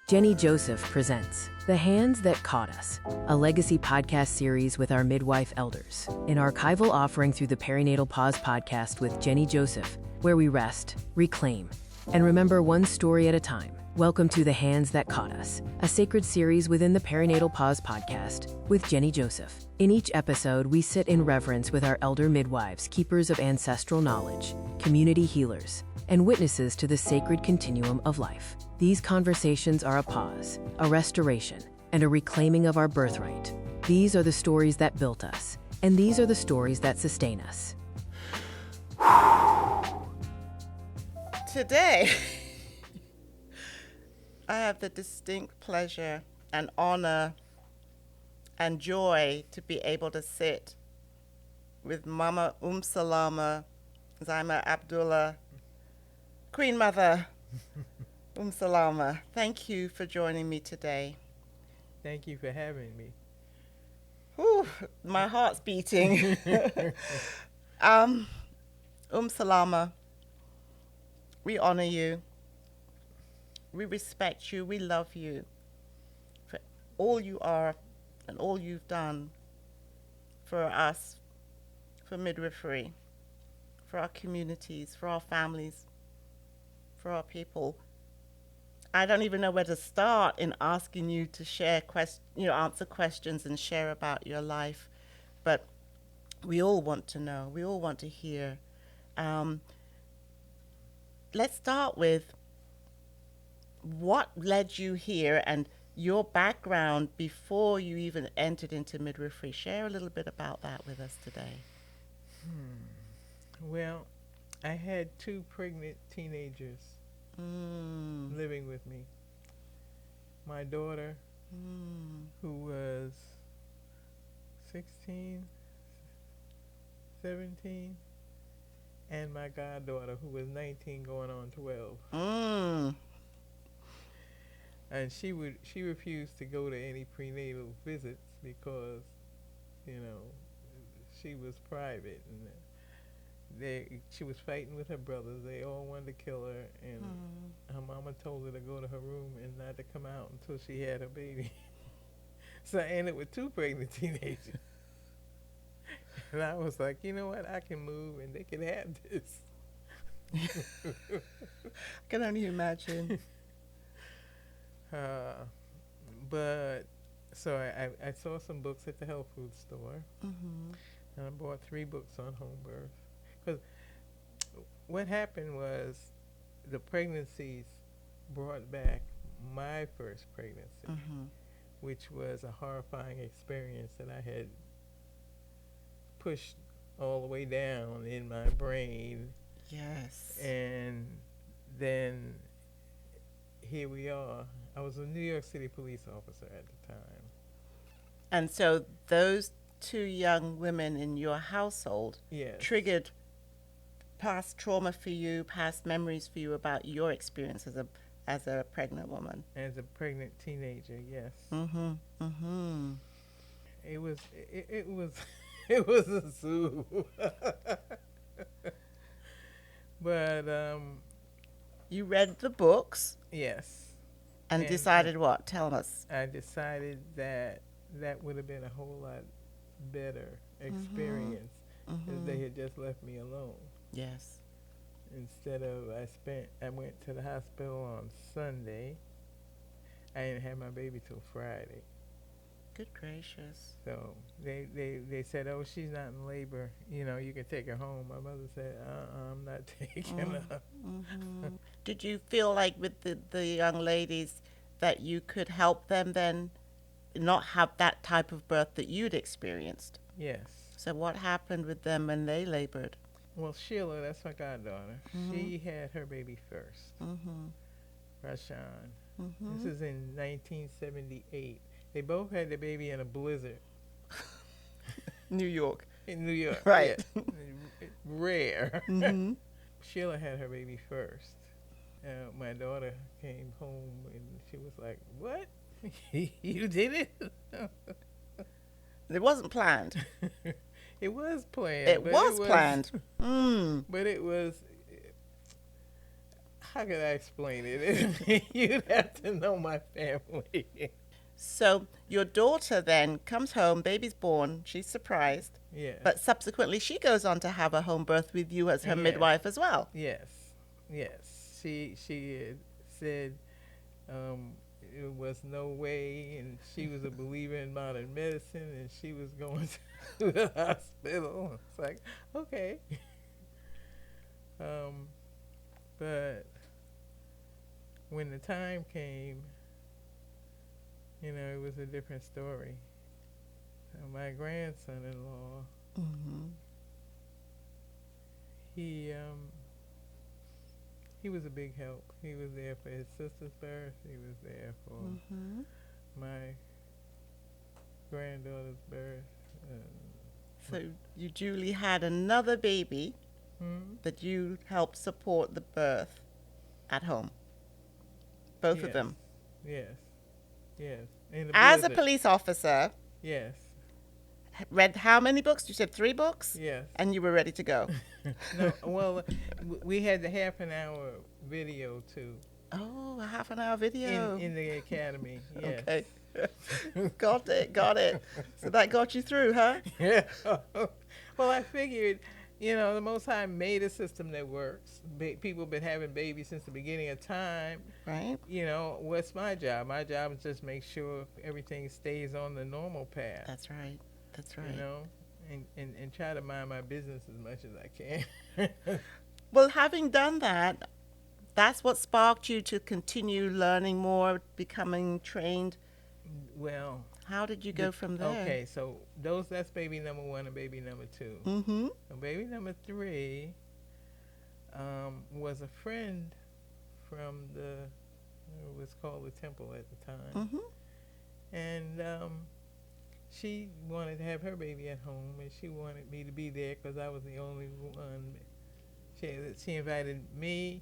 Jennie Joseph presents The Hands That Caught Us, a legacy podcast series with our midwife elders, an archival offering through the Perinatal Pause Podcast with Jennie Joseph, where we rest, reclaim, and remember one story at a time. Welcome to The Hands That Caught Us, a sacred series within the Perinatal Pause Podcast with Jennie Joseph. In each episode, we sit in reverence with our elder midwives, keepers of ancestral knowledge, community healers, and witnesses to the sacred continuum of life. These conversations are a pause, a restoration, and a reclaiming of our birthright. These are the stories that built us, and these are the stories that sustain us. Today, I have the distinct pleasure and honor and joy to be able to sit with Mama UmmSalaamah Abdullah, Queen Mother UmmSalaamah. Thank you for joining me today. Thank you for having me. Whew, my heart's beating. UmmSalaamah, we honor you. We respect you. We love you for all you are and all you've done for us, for midwifery, for our communities, for our families, for our people. I don't even know where to start in asking you to share, answer questions and share about your life, but we all want to know. We all want to hear. Let's start with what led you here and your background before you even entered into midwifery. Share a little bit about that with us today. Well, I had two pregnant teenagers living with me. My daughter, who was 16, 17, and my goddaughter, who was 19 going on 12. And she refused to go to any prenatal visits because, she was private, and she was fighting with her brothers. They all wanted to kill her, and her mama told her to go to her room and not to come out until she had her baby. So I ended with two pregnant teenagers. And I was like, you know what? I can move, and they can have this. I can only imagine. So I saw some books at the health food store, and I bought 3 books on home birth. Because what happened was the pregnancies brought back my first pregnancy, which was a horrifying experience that I had pushed all the way down in my brain. Yes. And then here we are. I was a New York City police officer at the time. And so those 2 young women in your household triggered past trauma for you, past memories for you about your experience as a pregnant woman. As a pregnant teenager, yes. It was it was a zoo. But you read the books? Yes. And decided what? Tell us. I decided that would have been a whole lot better experience if they had just left me alone. Yes. Instead of I went to the hospital on Sunday. I didn't have my baby till Friday. Good gracious. So they said, oh, she's not in labor. You can take her home. My mother said, I'm not taking her. Did you feel like with the young ladies that you could help them then not have that type of birth that you'd experienced? Yes. So what happened with them when they labored? Well, Sheila, that's my goddaughter. She had her baby first. Rashawn. This is in 1978. They both had the baby in a blizzard. New York. In New York. Right. Yeah. Rare. Sheila had her baby first. My daughter came home and she was like, what? You did it? It wasn't planned. It was planned. It was planned. But it was, how could I explain it? You'd have to know my family. So your daughter then comes home, baby's born, she's surprised, Yeah. but subsequently she goes on to have a home birth with you as her Yes. midwife as well. Yes. Yes. She had said it was no way, and she was a believer in modern medicine, and she was going to the hospital. It's like, okay. But when the time came, you know, it was a different story. So my grandson-in-law, Mm-hmm. he was a big help. He was there for his sister's birth. He was there for Mm-hmm. my granddaughter's birth. So you duly had another baby that you helped support the birth at home. Both of Yes. them. Yes. Yes. In the As a blizzard. police officer, Yes. read how many books? You said 3 books? Yes. And you were ready to go. No, well, we had the half an hour video too Oh, a half an hour video. in the academy. Yes. Okay. Got it. So that got you through, huh? Yeah. Well, I figured, you know, the Most High made a system that works. People been having babies since the beginning of time. Right? You know, what's my job? My job is just make sure everything stays on the normal path. That's right. You know, and try to mind my business as much as I can. Well, having done that, that's what sparked you to continue learning more, becoming trained. Well, How did you go from there? okay, so that's baby number 1 and baby number 2. Mm-hmm. So baby number 3 was a friend from it was called the temple at the time. Mm-hmm. And she wanted to have her baby at home, and she wanted me to be there because I was the only one. She invited me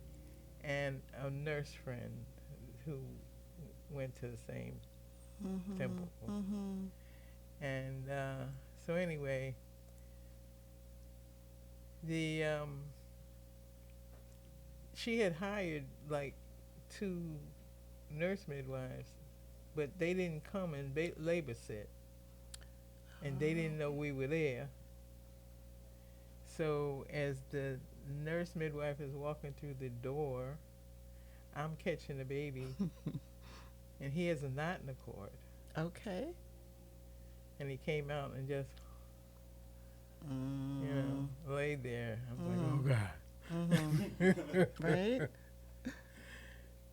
and a nurse friend who went to the same temple. Mm-hmm. And so anyway, she had hired like 2 nurse midwives, but they didn't come and labor sit, and they didn't know we were there. So as the nurse midwife is walking through the door, I'm catching the baby, and he has a knot in the cord. Okay. And he came out and just, you know, laid there. I'm like, oh God. Mm-hmm. Right?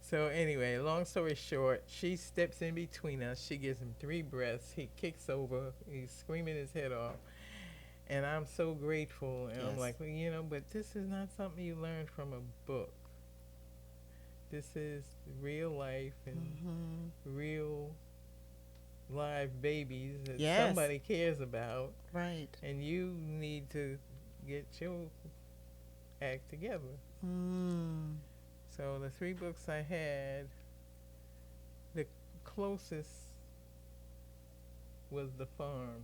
So anyway, long story short, she steps in between us. She gives him 3 breaths. He kicks over. He's screaming his head off. And I'm so grateful. And I'm like, well, you know, but this is not something you learn from a book. This is real life and real live babies that somebody cares about. Right. And you need to get your act together. Mm. So the 3 books I had, the closest was The Farm.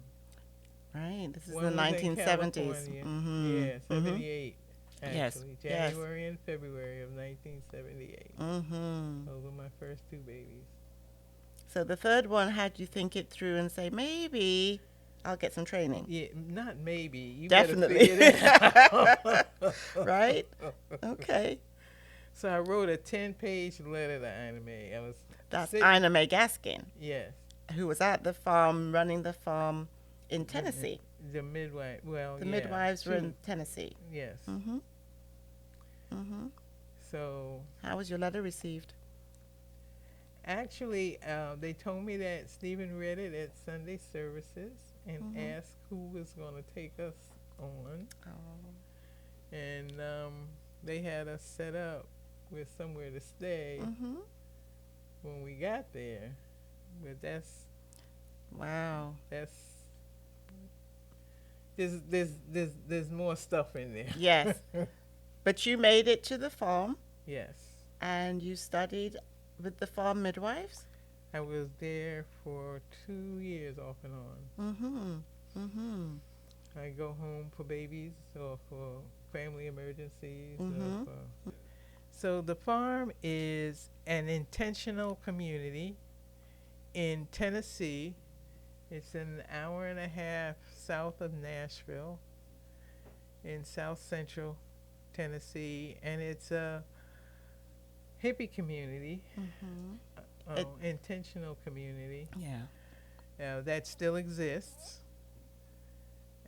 Right. This is One the was in 1970s. California. Mm-hmm. Yeah, 78. Yes, Actually, yes. January and February of 1978. Mm-hmm. Those were my first 2 babies. So the third one had you think it through and say, maybe I'll get some training. Yeah, not maybe. You Definitely. better figure it out. Right? Okay. So I wrote a 10-page letter to Ina May. That's sitting- Ina May Gaskin, Yes. who was at the farm, running the farm in Tennessee. The midwife. Well, The yeah, midwives were she- in Tennessee. Yes. Mm-hmm. Mm-hmm. So How was your letter received? actually, they told me that Stephen read it at Sunday services and asked who was going to take us on. Oh. And they had us set up with somewhere to stay Mm-hmm. when we got there. But Wow. there's more stuff in there. Yes. But you made it to the farm Yes. and you studied with the farm midwives? I was there for 2 years off and on. Mm-hmm. Mm-hmm. I go home for babies or for family emergencies. Mhm. So the farm is an intentional community in Tennessee. It's an hour and a half south of Nashville in south central Tennessee, and it's a hippie community, intentional community. Yeah. That still exists,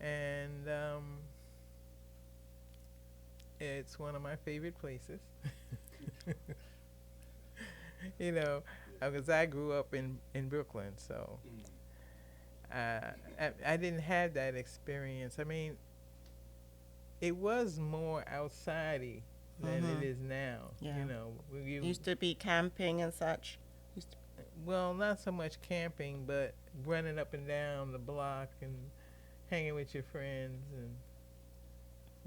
and it's one of my favorite places. You know, because I grew up in Brooklyn, so I didn't have that experience. I mean, it was more outside-y than it is now. Yeah. You know, Used to be camping and such. well, not so much camping, but running up and down the block and hanging with your friends. And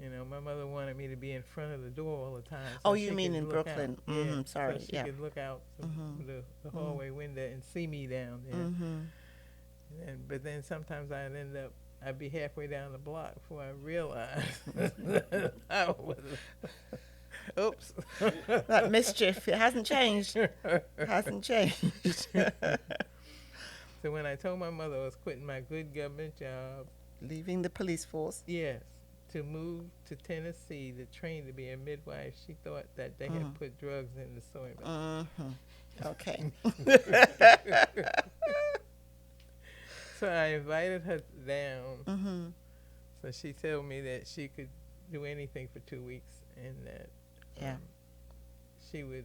you know, my mother wanted me to be in front of the door all the time. So Oh, you mean in Brooklyn? Yeah, sorry, so she could look out the hallway window and see me down there. But then sometimes I'd be halfway down the block before I realized I was. Oops. That mischief, it hasn't changed. Hasn't changed. So when I told my mother I was quitting my good government job, Leaving the police force. yes, to move to Tennessee to train to be a midwife, she thought that they had put drugs in the soy milk. Okay. So I invited her down. So she told me that she could do anything for 2 weeks, and that she would,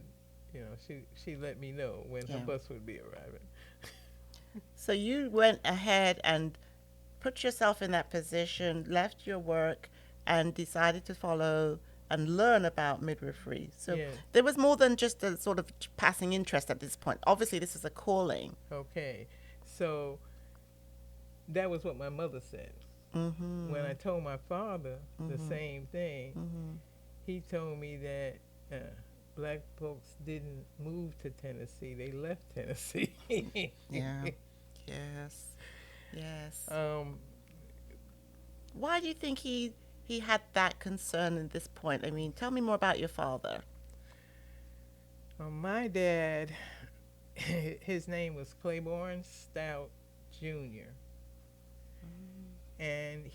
you know, she let me know when her bus would be arriving. So you went ahead and put yourself in that position, left your work, and decided to follow and learn about midwifery. So there was more than just a sort of passing interest at this point. Obviously, this is a calling. Okay, so that was what my mother said. When I told my father the same thing, he told me that black folks didn't move to Tennessee; they left Tennessee. Yeah. Yes. Why do you think he had that concern at this point? I mean, tell me more about your father. My dad, his name was Claiborne Stout Jr. And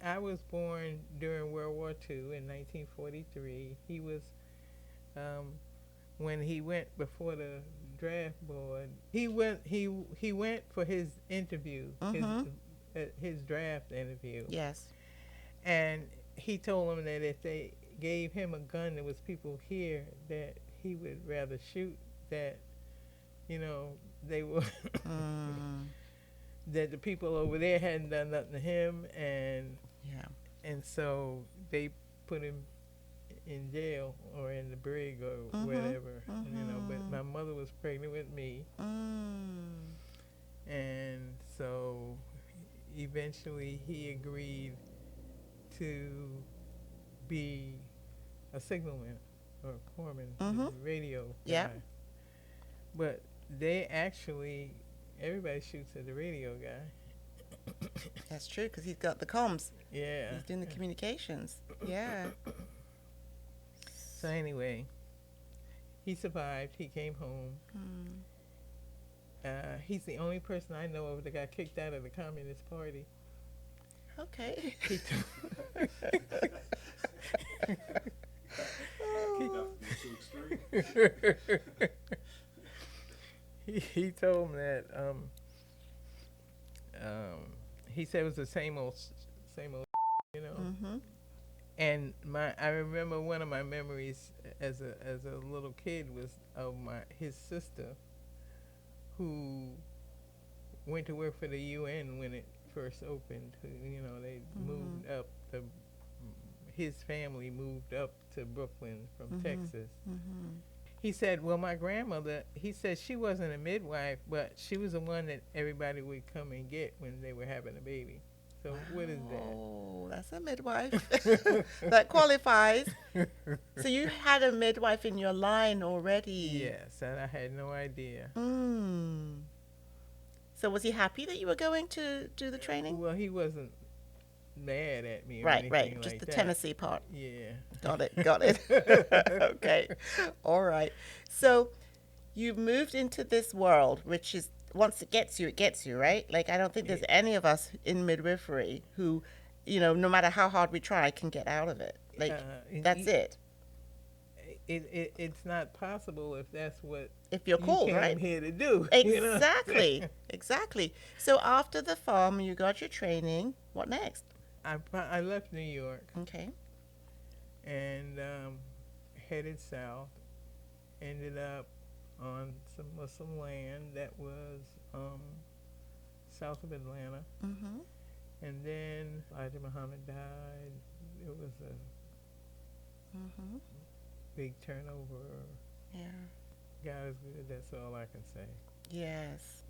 I was born during World War II in 1943. He was, when he went before the draft board, he went for his interview, his draft interview. Yes. And he told them that if they gave him a gun, there was people here that he would rather shoot, that, you know, they were that the people over there hadn't done nothing to him, and so they put him in jail or in the brig or whatever, you know. But my mother was pregnant with me, and so eventually he agreed to be a signalman or a corpsman, radio guy. But they actually, everybody shoots at the radio guy. That's true, because he's got the comms. Yeah. He's doing the communications. Yeah. So anyway, he survived. He came home. He's the only person I know of that got kicked out of the Communist Party. Okay. He told me that he said it was the same old, you know. And I remember one of my memories as a little kid was of his sister, who went to work for the UN when it first opened. You know, they moved up. His family moved up to Brooklyn from Texas. He said, well, my grandmother, he said she wasn't a midwife, but she was the one that everybody would come and get when they were having a baby. So what is that? Oh, that's a midwife. That qualifies. So you had a midwife in your line already. Yes, and I had no idea. So was he happy that you were going to do the training? Well, he wasn't mad at me or Right, anything right. like Just the that. Tennessee part. Yeah. Got it. Okay. All right. So you moved into this world, which is, once it gets you, right? Like, I don't think there's any of us in midwifery who, no matter how hard we try, can get out of it. Like, that's it. It's not possible if that's what If you're called, came right? here to do. Exactly. Exactly. So after the farm, you got your training. What next? I left New York Okay. and headed south. Ended up on some Muslim land that was south of Atlanta. Mm-hmm. And then Elijah Muhammad died. It was a big turnover. Yeah. God is good. That's all I can say. Yes.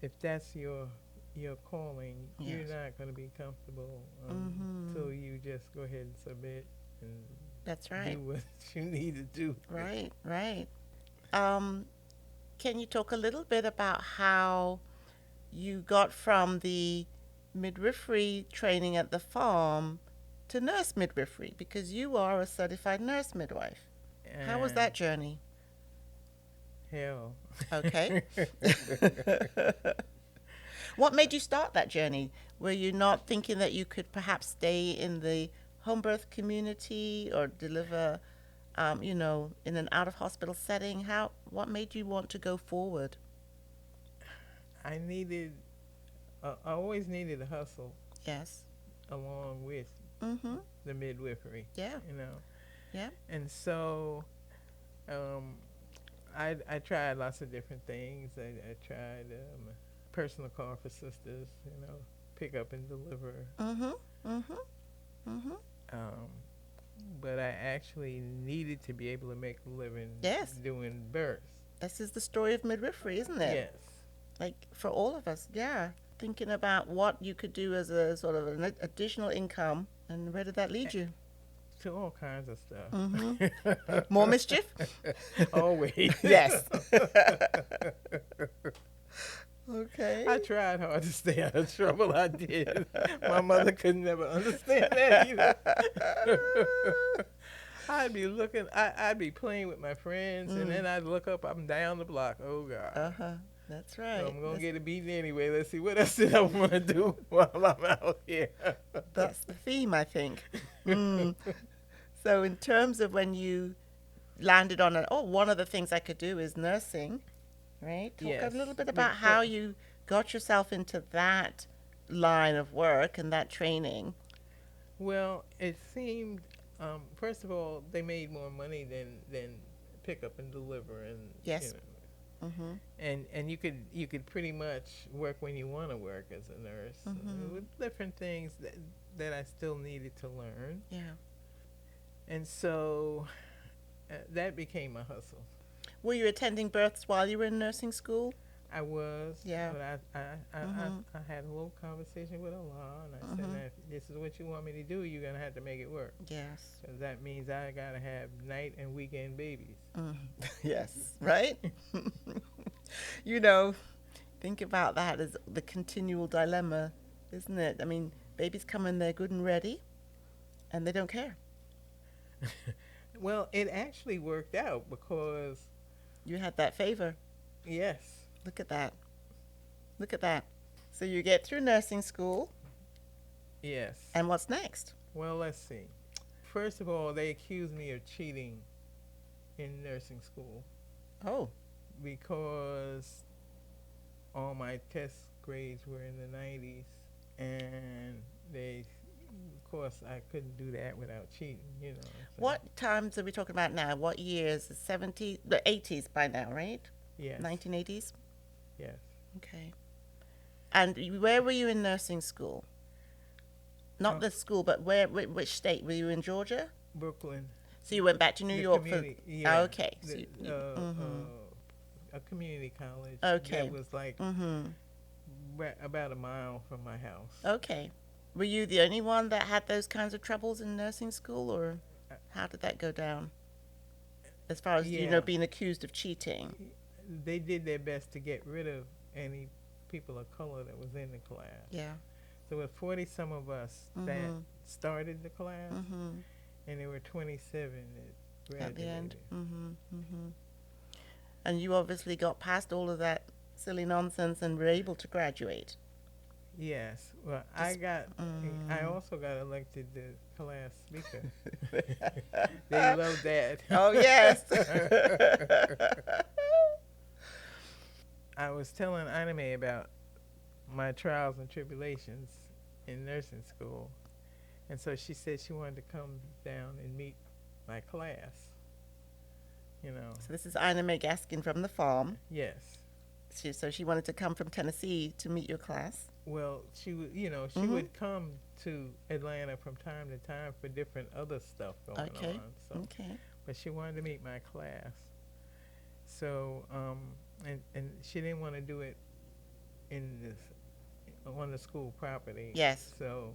If that's your calling, you're Yes. not going to be comfortable until you just go ahead and submit and That's right. do what you need to do. Right, right. Can you talk a little bit about how you got from the midwifery training at the farm to nurse midwifery? Because you are a certified nurse midwife. How was that journey? Hell. Okay. What made you start that journey? Were you not thinking that you could perhaps stay in the home birth community or deliver, in an out-of-hospital setting? What made you want to go forward? I always needed a hustle Yes. along with Mm-hmm. the midwifery. Yeah. Yeah. And so I tried lots of different things. I tried personal car for sisters, pick up and deliver. Mm-hmm. Mm-hmm. Mm-hmm. But I actually needed to be able to make a living Yes. doing births. This is the story of midwifery, isn't it? Yes. Like, for all of us, yeah. Thinking about what you could do as a sort of an additional income, and where did that lead you? To all kinds of stuff. Mm-hmm. More mischief? Always. Yes. Okay. I tried hard to stay out of trouble. I did. My mother could never understand that either. I'd be playing with my friends, and then I'd look up, I'm down the block. Oh, God. Uh-huh. That's right. So I'm going to get a beating anyway. Let's see, what else did I want to do while I'm out here? That's the theme, I think. So in terms of when you landed on one of the things I could do is nursing, right? Talk Yes. a little bit about how you got yourself into that line of work and that training. Well, it seemed, first of all, they made more money than pick up and deliver. And, Yes. Mm-hmm. And you could pretty much work when you want to work as a nurse with different things that I still needed to learn. Yeah. And so that became a hustle. Were you attending births while you were in nursing school? I was. Yeah. But I had a little conversation with Allah, and I said, if this is what you want me to do, you're going to have to make it work. Yes. Because that means I got to have night and weekend babies. Yes. Right? Think about that as the continual dilemma, isn't it? I mean, babies come in there good and ready, and they don't care. Well, it actually worked out because... You had that favor. Yes. Look at that. Look at that. So you get through nursing school. Yes. And what's next? Well, let's see. First of all, they accused me of cheating in nursing school. Oh. Because all my test grades were in the 90s, and of course, I couldn't do that without cheating, So. What times are we talking about now? What years? The 80s by now, right? Yes. 1980s? Yes. Okay. And where were you in nursing school? Not the school, but which state? Were you in Georgia? Brooklyn. So you went back to New York yeah, okay. A community college. Okay. That was like about a mile from my house. Okay. Were you the only one that had those kinds of troubles in nursing school, or how did that go down? As far as, being accused of cheating. They did their best to get rid of any people of color that was in the class. Yeah. there were 40 some of us that started the class, and there were 27 that graduated. At the end. And you obviously got past all of that silly nonsense and were able to graduate. Yes. Well, I also got elected the class speaker. They love that. Oh, yes. I was telling Anime about my trials and tribulations in nursing school. And so she said she wanted to come down and meet my class. You know. So this is Ina Mae Gaskin from the farm. Yes. So she wanted to come from Tennessee to meet your class. Well, she would, she would come to Atlanta from time to time for different other stuff going on. So, but she wanted to meet my class. So, and she didn't want to do it on the school property. Yes. So,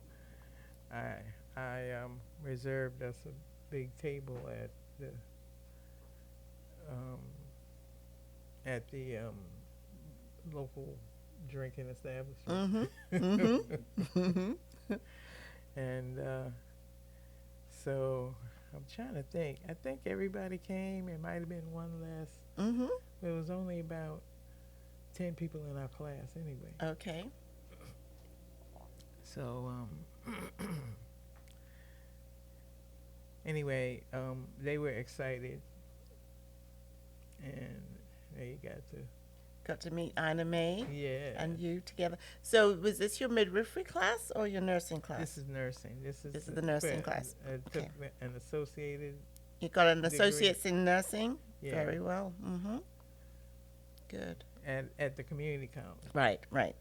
I reserved us a big table at the local drinking establishment. And so I'm trying to think. I think everybody came. It might have been one less. There was only about 10 people in our class anyway. Okay. So anyway, they were excited, and they got to meet Ina Mae. Yeah. And you together. So was this your midwifery class or your nursing class? This is nursing. This is the nursing class. I took an associated. You got an degree. Associate's in nursing? Yeah. Very well. Good. At the community college. Right.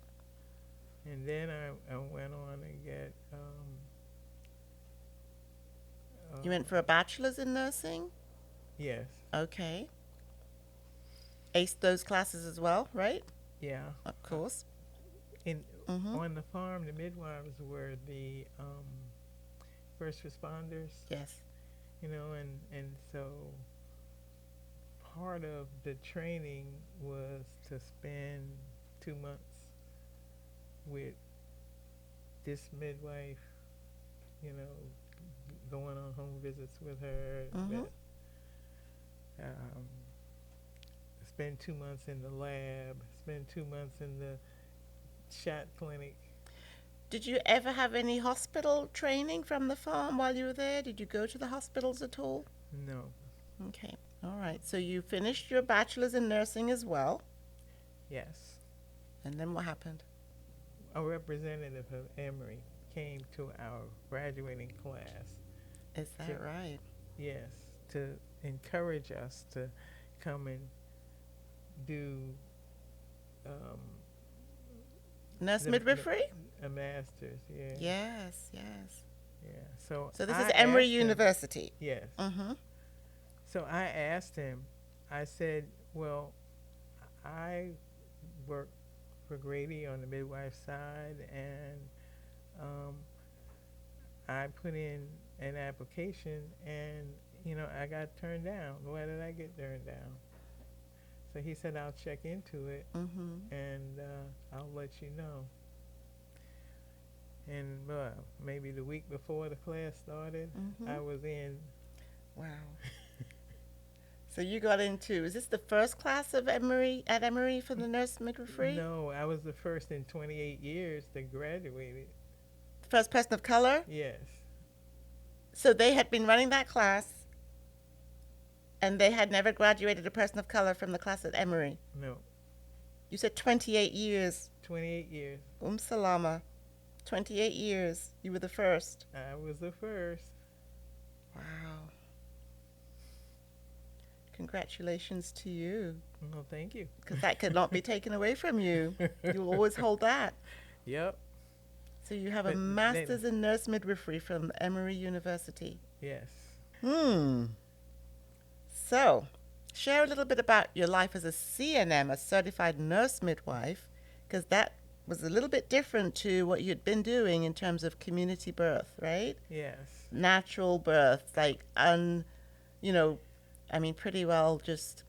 And then I went on and get. You went for a bachelor's in nursing? Yes. Okay. Aced those classes as well, right? Yeah. Of course. On the farm, the midwives were the first responders. Yes. And so part of the training was to spend 2 months with this midwife, going on home visits with her. Spend 2 months in the lab, spend 2 months in the shot clinic. Did you ever have any hospital training from the farm while you were there? Did you go to the hospitals at all? No. Okay. All right. So you finished your bachelor's in nursing as well? Yes. And then what happened? A representative of Emory came to our graduating class. Is that right? Yes. To encourage us to come and do nurse midwifery? A master's, yeah. Yes. Yeah. So this is Emory University. Yes. So I asked him, I said, well, I work for Grady on the midwife side, and I put in an application, and I got turned down. Why did I get turned down? So he said, I'll check into it, and I'll let you know. And maybe the week before the class started, I was in. Wow. So you got into, is this the first class of Emory for the nurse midwifery? No, I was the first in 28 years that graduated. First person of color? Yes. So they had been running that class, and they had never graduated a person of color from the class at Emory? No. You said 28 years. 28 years. UmmSalaamah. 28 years. You were the first. I was the first. Wow. Congratulations to you. Well, thank you. Because that could not be taken away from you. You'll always hold that. Yep. So you have a master's in nurse midwifery from Emory University. Yes. So, share a little bit about your life as a CNM, a certified nurse midwife, because that was a little bit different to what you'd been doing in terms of community birth, right? Yes. Natural birth, like pretty well just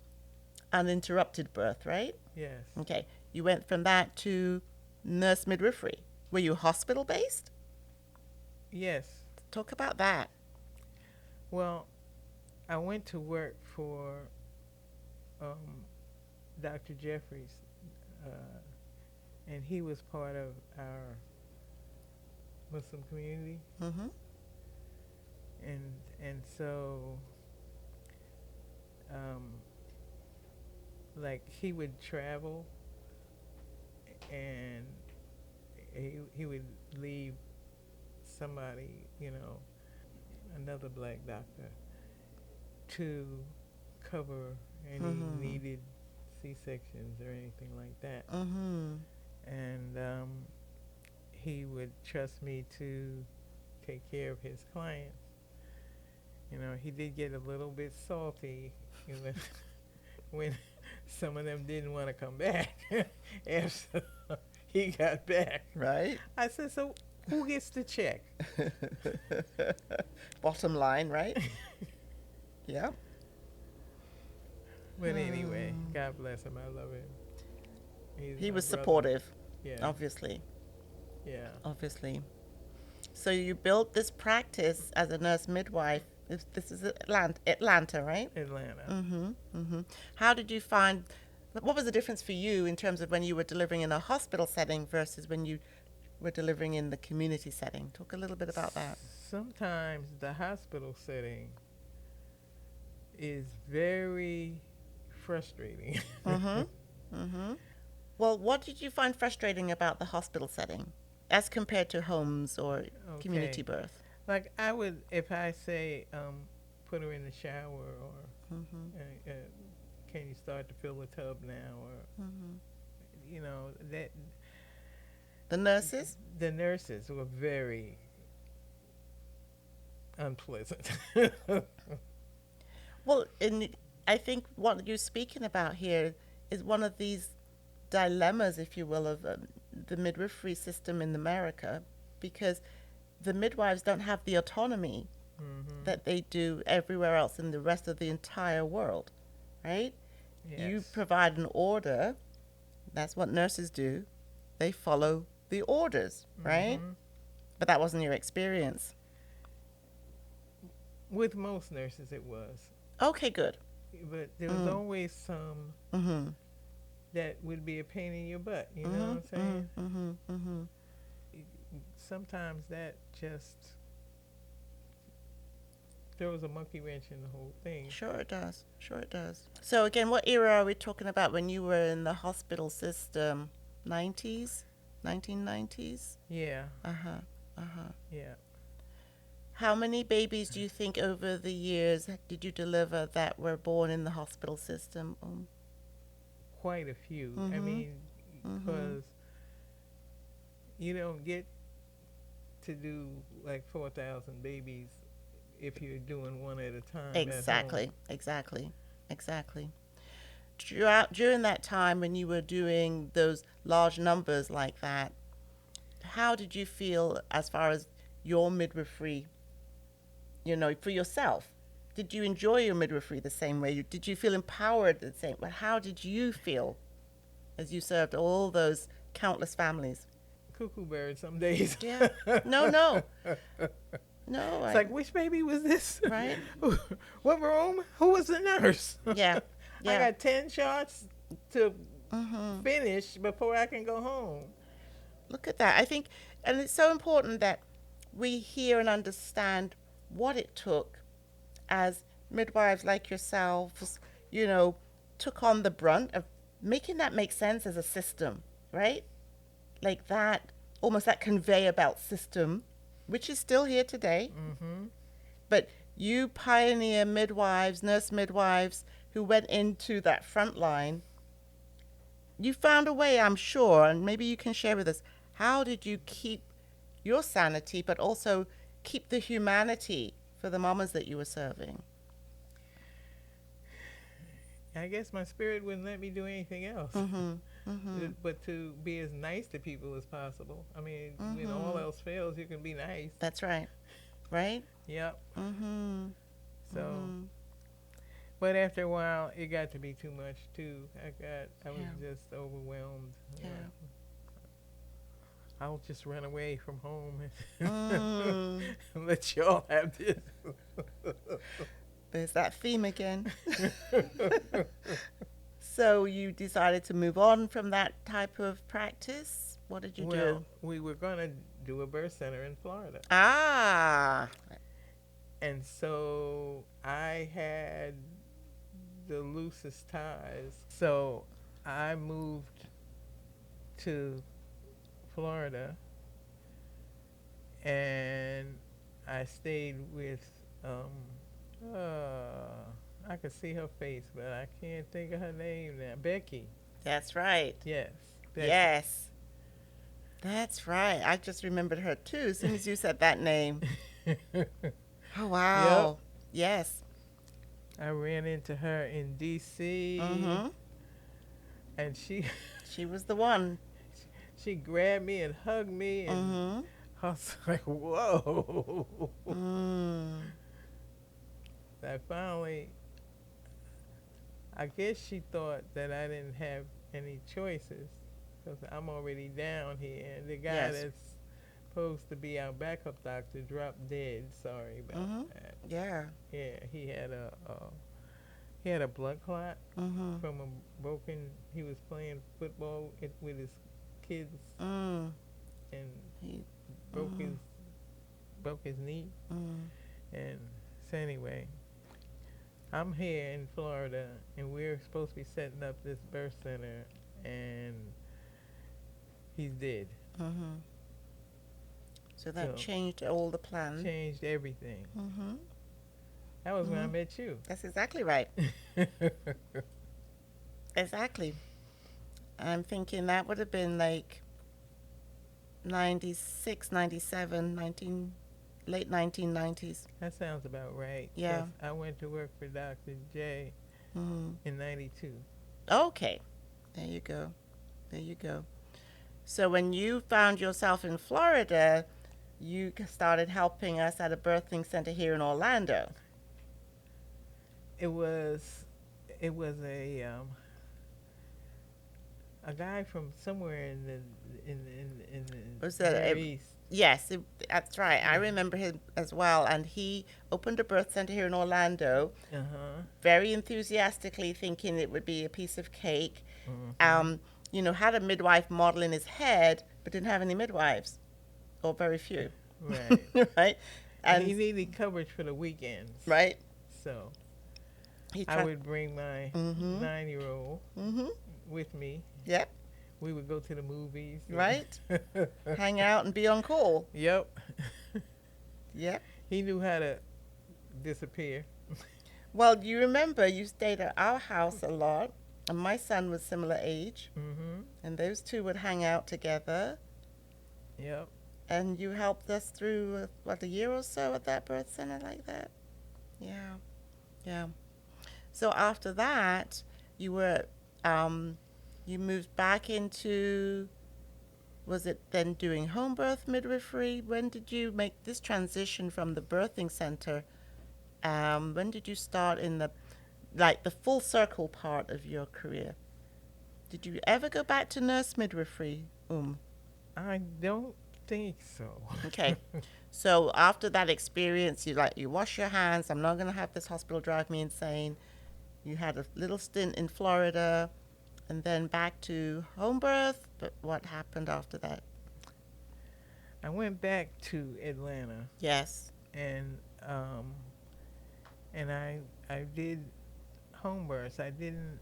uninterrupted birth, right? Yes. Okay. You went from that to nurse midwifery. Were you hospital-based? Yes. Talk about that. Well, I went to work for Dr. Jeffries, and he was part of our Muslim community, Mm-hmm. and so like he would travel, and he would leave somebody, another black doctor, to cover any needed C-sections or anything like that. Mm-hmm. And he would trust me to take care of his clients. He did get a little bit salty when some of them didn't want to come back after he got back. Right. I said, so who gets the check? Bottom line, right? Yeah. But anyway, God bless him. I love him. He was brother. supportive, Yeah. obviously. Yeah. Obviously. So you built this practice as a nurse midwife. This is Atlanta, right? Atlanta. Mm-hmm. Mm-hmm. How did you find? What was the difference for you in terms of when you were delivering in a hospital setting versus when you were delivering in the community setting? Talk a little bit about that. Sometimes the hospital setting is very frustrating. Mm-hmm. Mm-hmm. Well, what did you find frustrating about the hospital setting as compared to homes or community birth? Like I would, if I say, put her in the shower, or can you start to fill the tub now, or that. The nurses? The nurses were very unpleasant. Well, I think what you're speaking about here is one of these dilemmas, if you will, of the midwifery system in America, because the midwives don't have the autonomy that they do everywhere else in the rest of the entire world, right? Yes. You provide an order. That's what nurses do. They follow the orders, right? But that wasn't your experience. With most nurses, it was. Okay, good. But there was always some that would be a pain in your butt. You know what I'm saying? Sometimes that just throws a monkey wrench in the whole thing. Sure it does. Sure it does. So again, what era are we talking about when you were in the hospital system? 90s? 1990s? Yeah. Yeah. How many babies do you think over the years did you deliver that were born in the hospital system? Quite a few. I mean, because you don't get to do like 4,000 babies if you're doing one at a time. Exactly. During that time when you were doing those large numbers like that, how did you feel as far as your midwifery, for yourself? Did you enjoy your midwifery the same way? Did you feel empowered the same way? How did you feel as you served all those countless families? Cuckoo bird some days. Yeah. No. It's like, which baby was this? Right. What room? Who was the nurse? Yeah. I got 10 shots to finish before I can go home. Look at that. I think, and it's so important that we hear and understand what it took as midwives like yourselves, took on the brunt of making that make sense as a system, right? Like that, almost that conveyor belt system, which is still here today. But you pioneer midwives, nurse midwives who went into that front line, you found a way, I'm sure, and maybe you can share with us, how did you keep your sanity, but also keep the humanity for the mamas that you were serving? I guess my spirit wouldn't let me do anything else. But to be as nice to people as possible. I mean, when all else fails, you can be nice. That's right. Right? Yep. So, but after a while, it got to be too much too. I was just overwhelmed. I'll just run away from home Mm. and let y'all have this. There's that theme again. So you decided to move on from that type of practice? What did you Well, do? we were going to do a birth center in Florida. Ah. And so I had the loosest ties. So I moved to Florida and I stayed with, I could see her face, but I can't think of her name now. Becky. That's right. Yes. Becky. Yes. That's right. I just remembered her too as soon as you said that name. Oh, wow. Yes. I ran into her in D.C. Mm-hmm. And she was the one. She grabbed me and hugged me, and Mm-hmm. I was like, whoa. I guess she thought that I didn't have any choices because I'm already down here. And the guy Yes. that's supposed to be our backup doctor dropped dead. Sorry about that. Yeah. Yeah, he had a blood clot Mm-hmm. from a broken. He was playing football with his kids and He broke his knee. And so anyway, I'm here in Florida, and we're supposed to be setting up this birth center, and he's dead. Mm-hmm. So that So- changed all the plans. Changed everything. Mm-hmm. That was when I met you. That's exactly right. Exactly. I'm thinking that would have been like 96, 97, late 1990s. That sounds about right. Yeah. 'Cause I went to work for Dr. J Mm-hmm. in 92. Okay. There you go. There you go. So when you found yourself in Florida, you started helping us at a birthing center here in Orlando. It was a guy from somewhere in the Was that Near a- East. Yes, that's right. I remember him as well. And he opened a birth center here in Orlando, very enthusiastically thinking it would be a piece of cake. Had a midwife model in his head, but didn't have any midwives, or very few. Right. Right? And he needed coverage for the weekends. Right? So He I would bring my 9-year-old Mm-hmm. with me. Yep. We would go to the movies. Right? Hang out and be on call. Yep. Yep. He knew how to disappear. Well, you remember you stayed at our house a lot, and my son was similar age, and those two would hang out together, Yep. and you helped us through, a year or so at that birth center like that? Yeah. Yeah. So after that, you were, you moved back into, was it then doing home birth midwifery? When did you make this transition from the birthing center? When did you start in the full circle part of your career? Did you ever go back to nurse midwifery? I don't think so. Okay. So after that experience, you wash your hands. I'm not going to have this hospital drive me insane. You had a little stint in Florida, and then back to home birth. But what happened after that? I went back to Atlanta Yes. and I did home births. I didn't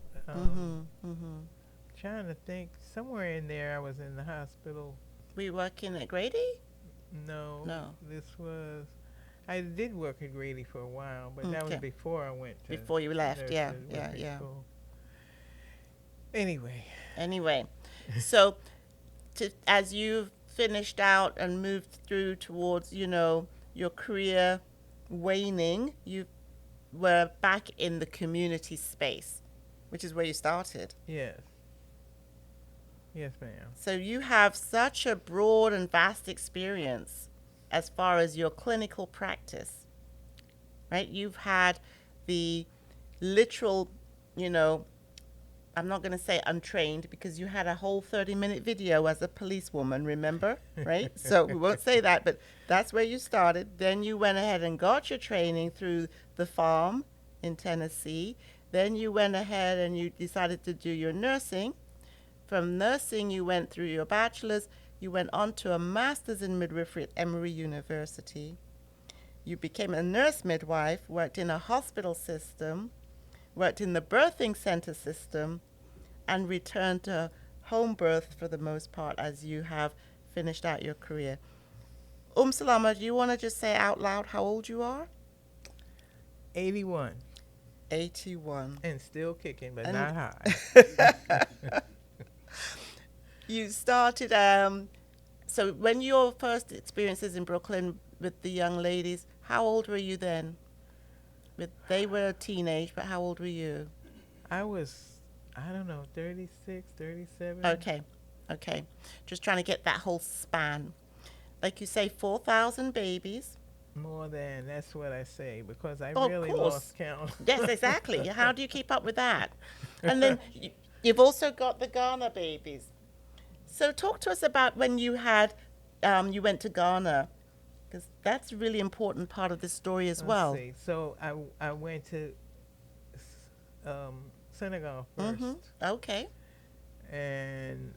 trying to think, somewhere in there I was in the hospital. Were you working at Grady? No. No. I did work at Grady for a while, but that was Okay. before I went to Before you left, yeah, nursery yeah, yeah. school. Anyway, So as you finished out and moved through towards, your career waning, you were back in the community space, which is where you started. yes. Yes, ma'am. So you have such a broad and vast experience as far as your clinical practice, right? You've had the literal, I'm not going to say untrained, because you had a whole 30-minute video as a policewoman, remember? Right? So we won't say that, but that's where you started. Then you went ahead and got your training through the farm in Tennessee. Then you went ahead and you decided to do your nursing. From nursing, you went through your bachelor's. You went on to a master's in midwifery at Emory University. You became a nurse midwife, worked in a hospital system, worked in the birthing center system, and returned to home birth for the most part as you have finished out your career. UmmSalaamah, do you want to just say out loud how old you are? 81. 81. And still kicking, but And- not high. You started, so when your first experiences in Brooklyn with the young ladies, how old were you then? They were a teenage, but how old were you? I was, I don't know, 36, 37. Okay. Just trying to get that whole span. Like you say, 4,000 babies. More than, that's what I say, because I Oh, of really course. lost count. Yes, exactly. How do you keep up with that? And then you've also got the Ghana babies. So talk to us about when you had, you went to Ghana, because that's a really important part of this story as well. Let's see. So I went to Senegal first. Mm-hmm. Okay. And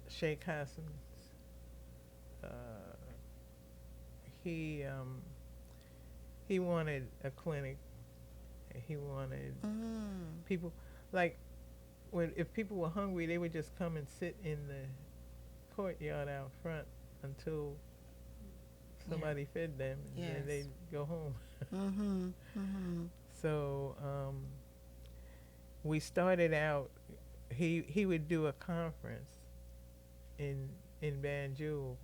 Sheikh Hassan, he wanted a clinic. He wanted people, like, if people were hungry, they would just come and sit in the courtyard out front until somebody fed them, and then they'd go home. Mm-hmm. Mm-hmm. So we started out. He would do a conference in Banjul.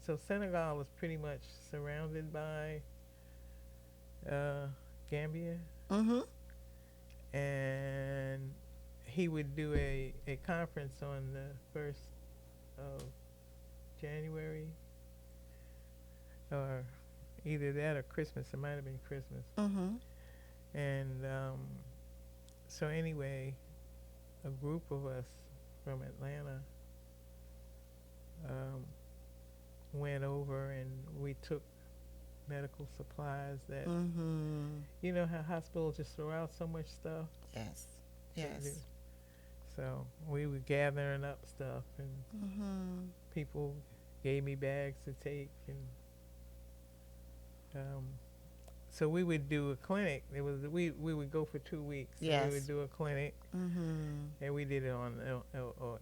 So Senegal was pretty much surrounded by Gambia, Mm-hmm. and he would do a conference on the 1st of January, or either that or Christmas. It might have been Christmas. Mm-hmm. And so anyway, a group of us from Atlanta went over, and we took medical supplies that, you know how hospitals just throw out so much stuff? Yes. They Yes. do. So we were gathering up stuff, and people gave me bags to take, and so we would do a clinic. It was we would go for 2 weeks. Yes. And we would do a clinic, Mm-hmm. and we did it on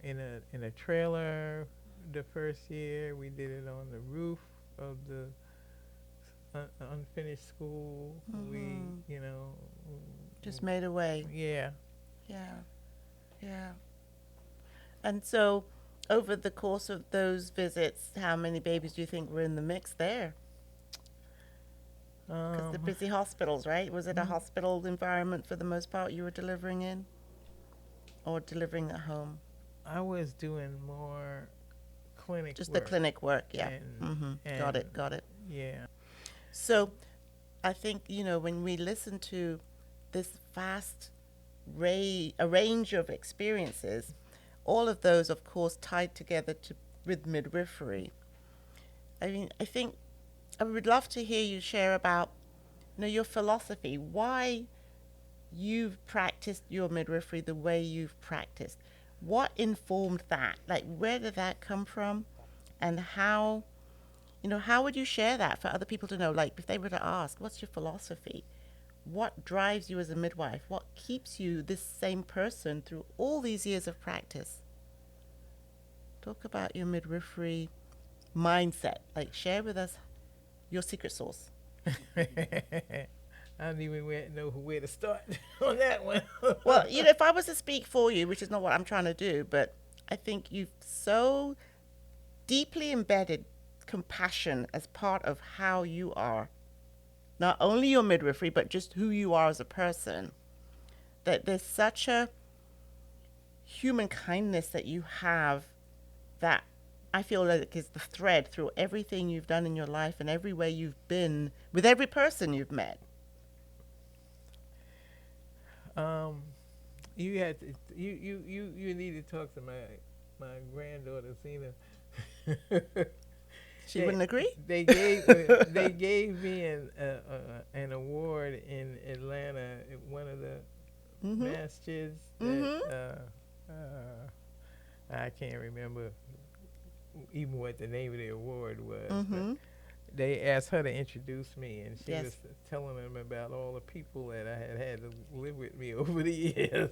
in a trailer. The first year we did it on the roof of the unfinished school. We, you know, Just made a way. yeah. Yeah. Yeah. And so, over the course of those visits, how many babies do you think were in the mix there? Because the busy hospitals, right? Was it a hospital environment for the most part you were delivering in? Or delivering at home? I was doing more clinic Just work. the clinic work, yeah. And- Got it. Yeah. So, I think, you know, when we listen to this vast a range of experiences, all of those, of course, tied together with midwifery. I mean, I think I would love to hear you share about, you know, your philosophy, why you've practiced your midwifery the way you've practiced. What informed that? Like, where did that come from? And how, you know, how would you share that for other people to know? Like, if they were to ask, what's your philosophy? What drives you as a midwife? What keeps you this same person through all these years of practice? Talk about your midwifery mindset. Like, share with us your secret sauce. I don't even know where to start on that one. Well, you know, if I was to speak for you, which is not what I'm trying to do, but I think you've so deeply embedded compassion as part of how you are. Not only your midwifery, but just who you are as a person. That there's such a human kindness that you have that I feel like is the thread through everything you've done in your life and everywhere you've been with every person you've met. You had to, you need to talk to my granddaughter Zena. She wouldn't agree? They gave me an award in Atlanta at one of the masjids that I can't remember even what the name of the award was. But they asked her to introduce me, and she was telling them about all the people that I had to live with me over the years.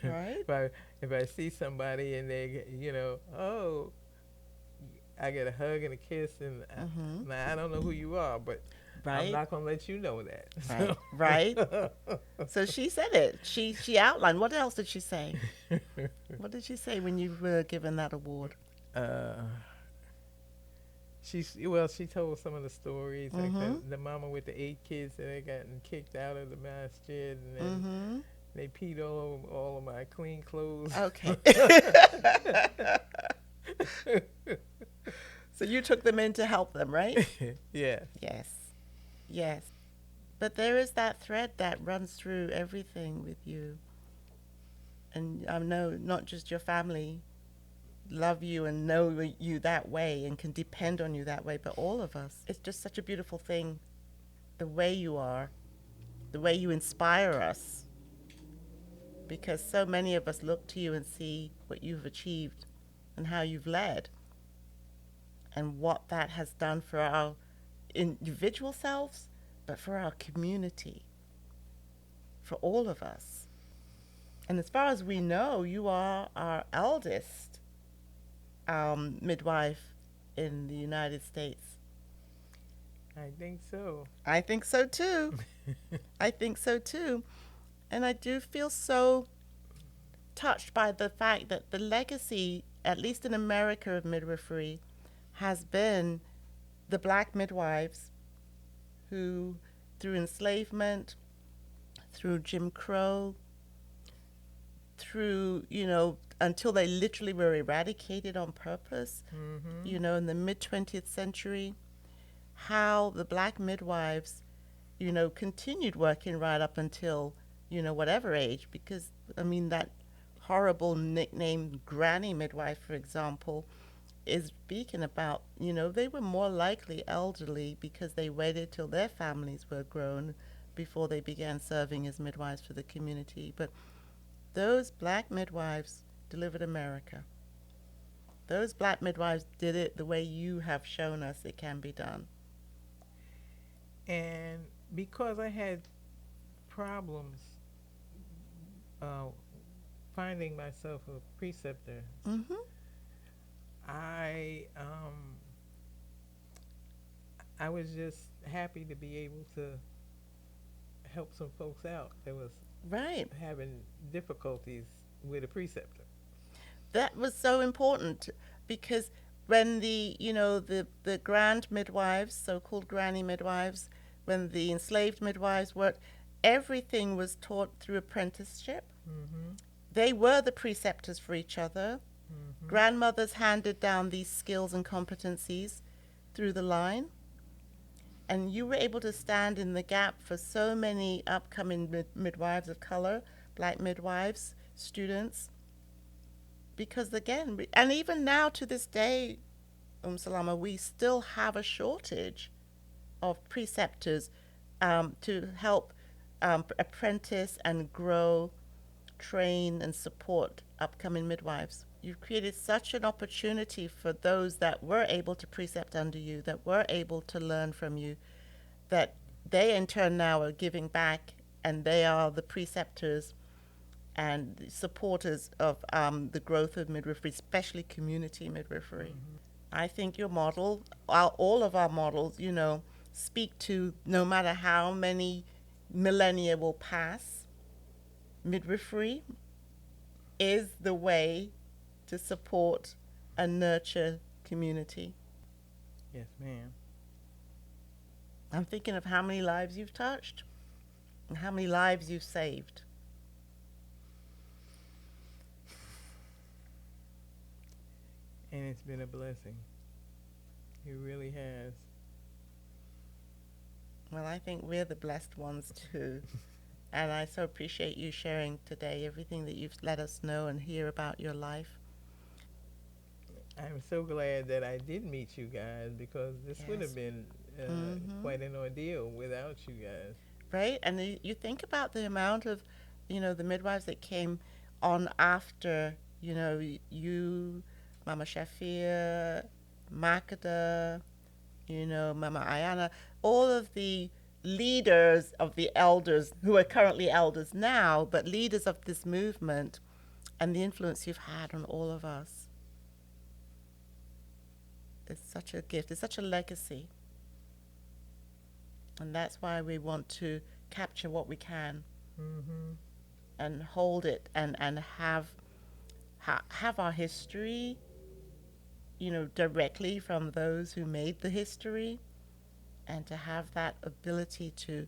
Right. If I see somebody and they, oh, I get a hug and a kiss, and now I don't know who you are, but I'm not gonna let you know that. Right. So she said it. She outlined. What else did she say? What did she say when you were given that award? She told some of the stories, like the mama with the 8 kids that had gotten kicked out of the masjid, and then they peed all of my clean clothes. Okay. So you took them in to help them, right? Yeah. Yes. But there is that thread that runs through everything with you. And I know not just your family love you and know you that way and can depend on you that way, but all of us. It's just such a beautiful thing, the way you are, the way you inspire us. Because so many of us look to you and see what you've achieved and how you've led and what that has done for our individual selves, but for our community, for all of us. And as far as we know, you are our eldest midwife in the United States. I think so. I think so too. I think so too. And I do feel so touched by the fact that the legacy, at least in America, of midwifery has been the black midwives who, through enslavement, through Jim Crow, through, until they literally were eradicated on purpose, in the mid-20th century, how the black midwives, continued working right up until, whatever age, because, that horrible nickname granny midwife, for example, is speaking about, they were more likely elderly because they waited till their families were grown before they began serving as midwives for the community. But those black midwives delivered America. Those black midwives did it the way you have shown us it can be done. And because I had problems finding myself a preceptor, I was just happy to be able to help some folks out that was having difficulties with a preceptor. That was so important because when the grand midwives, so-called granny midwives, when the enslaved midwives worked, everything was taught through apprenticeship. They were the preceptors for each other. Grandmothers handed down these skills and competencies through the line. And you were able to stand in the gap for so many upcoming midwives of color, black midwives, students. Because again, and even now to this day, UmmSalaamah, we still have a shortage of preceptors to help apprentice and grow, train and support upcoming midwives. You've created such an opportunity for those that were able to precept under you, that were able to learn from you, that they in turn now are giving back, and they are the preceptors and supporters of the growth of midwifery, especially community midwifery. I think your model, all of our models, speak to, no matter how many millennia will pass, midwifery is the way to support and nurture community. Yes, ma'am. I'm thinking of how many lives you've touched and how many lives you've saved. And it's been a blessing. It really has. Well, I think we're the blessed ones too. And I so appreciate you sharing today everything that you've let us know and hear about your life. I'm so glad that I did meet you guys, because this would Yes. have been quite an ordeal without you guys. Right? And you think about the amount of, the midwives that came on after, you, Mama Shafia, Makeda, Mama Ayana, all of the leaders of the elders who are currently elders now, but leaders of this movement, and the influence you've had on all of us. It's such a gift. It's such a legacy. And that's why we want to capture what we can and hold it and have our history, directly from those who made the history, and to have that ability to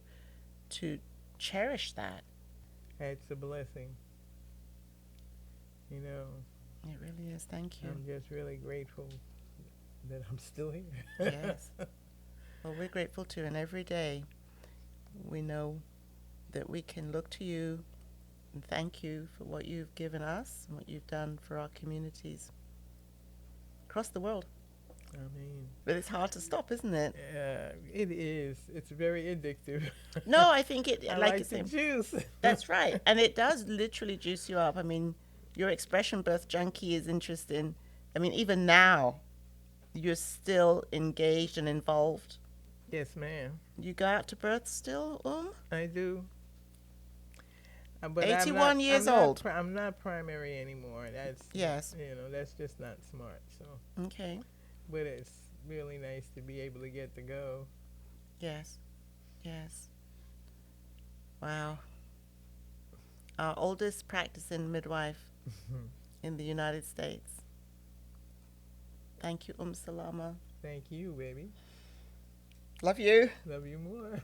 cherish that. It's a blessing. It really is. Thank you. I'm just really grateful that I'm still here. Yes. Well, we're grateful too, and every day we know that we can look to you and thank you for what you've given us and what you've done for our communities across the world. I mean, But it's hard to stop, isn't it? it is. It's very addictive. No, I think it, I like like it's the juice. That's right. And it does literally juice you up. I mean, your expression birth junkie is interesting. I mean, even now, you're still engaged and involved. Yes, ma'am. You go out to birth still, I do. But 81 years old. I'm not primary anymore. That's Yes. That's just not smart. So, Okay. but it's really nice to be able to get to go. Yes. Yes. Wow. Our oldest practicing midwife in the United States. Thank you, UmmSalaamah. Thank you, baby. Love you. Love you more.